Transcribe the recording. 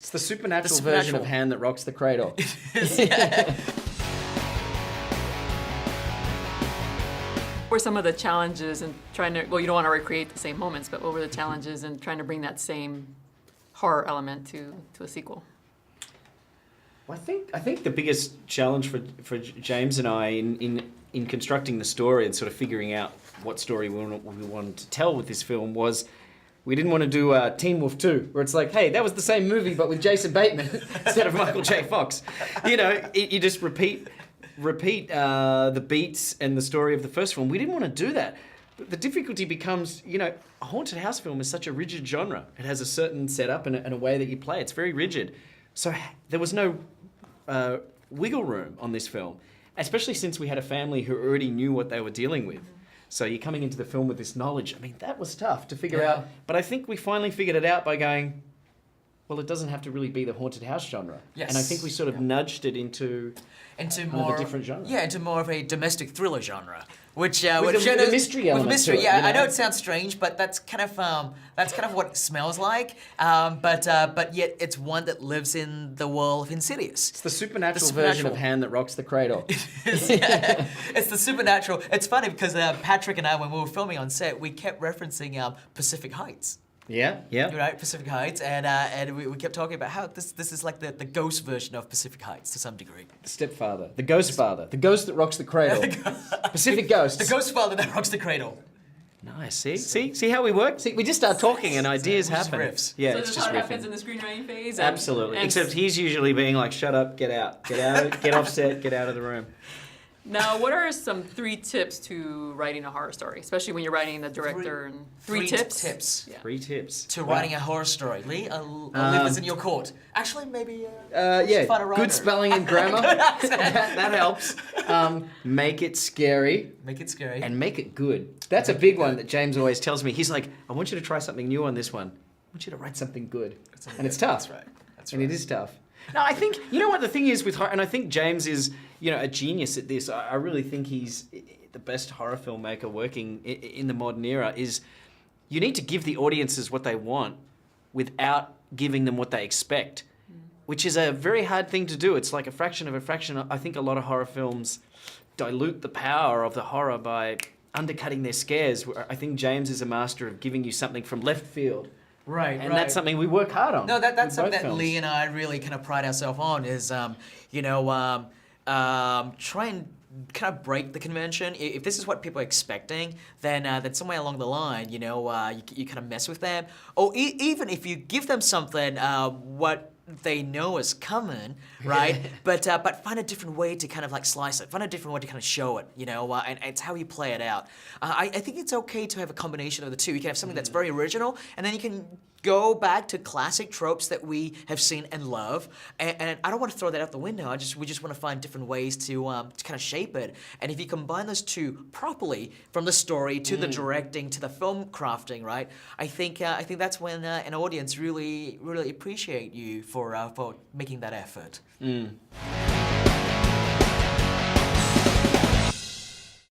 It's the supernatural version of Hand That Rocks the Cradle. Yeah. What were some of the challenges in trying to, well, you don't want to recreate the same moments, but what were the challenges in trying to bring that same horror element to a sequel? Well, I think the biggest challenge for James and I in constructing the story and sort of figuring out what story we wanted to tell with this film was we didn't want to do Teen Wolf 2, where it's like, hey, that was the same movie but with Jason Bateman instead of Michael J. Fox. You know, you just repeat the beats and the story of the first film. We didn't want to do that. But the difficulty becomes, you know, a haunted house film is such a rigid genre. It has a certain setup and a way that you play. It's very rigid. So there was no wiggle room on this film, especially since we had a family who already knew what they were dealing with. So you're coming into the film with this knowledge. I mean, that was tough to figure out. But I think we finally figured it out by going, well, it doesn't have to really be the haunted house genre. Yes. And I think we sort of nudged it into more of a different genre. Yeah, into more of a domestic thriller genre, which with the mystery element. With mystery, to it, yeah. you know? I know it sounds strange, but that's kind of what it smells like. But yet it's one that lives in the world of Insidious. It's the supernatural version of Hand That Rocks the Cradle. Yeah, it's the supernatural. It's funny because Patrick and I, when we were filming on set, we kept referencing Pacific Heights. Yeah. Right, Pacific Heights, and we kept talking about how this is like the ghost version of Pacific Heights to some degree. The stepfather, the ghost father, the ghost that rocks the cradle. Pacific Ghosts. The ghost father that rocks the cradle. Nice. See how we work? See, we just start talking and ideas happen. Riffs. Yeah, So it's this just is what happens riffing. in the screenwriting phase? Absolutely. and Except he's usually being like, shut up, get out, get off set, get out of the room. Now, what are some 3 tips to writing a horror story, especially when you're writing the director? And 3 tips? Tips. 3 tips. To writing a horror story. Leigh, I'll leave this in your court. Actually, maybe Yeah, find a writer. good spelling and grammar. that helps. Make it scary. Make it scary. And make it good. That's a big one that James always tells me. He's like, I want you to try something new on this one. I want you to write something good. And it's tough. That's right. And it is tough. No, I think, you know what the thing is with horror, and I think James is, you know, a genius at this. I really think he's the best horror filmmaker working in the modern era, is you need to give the audiences what they want without giving them what they expect, which is a very hard thing to do. It's like a fraction of a fraction. I think a lot of horror films dilute the power of the horror by undercutting their scares. I think James is a master of giving you something from left field. Right, And that's something we work hard on. No, that's something that films. Leigh and I really kind of pride ourselves on is, try and kind of break the convention. If this is what people are expecting, then somewhere along the line, you kind of mess with them. Or even if you give them something, what they know is coming, right? but find a different way to kind of like slice it. Find a different way to kind of show it, and it's how you play it out. I think it's okay to have a combination of the two. You can have something that's very original, and then you can go back to classic tropes that we have seen and love. And I don't want to throw that out the window. We just want to find different ways to kind of shape it. And if you combine those two properly, from the story to the directing to the film crafting, right? I think that's when an audience really appreciate you for making that effort.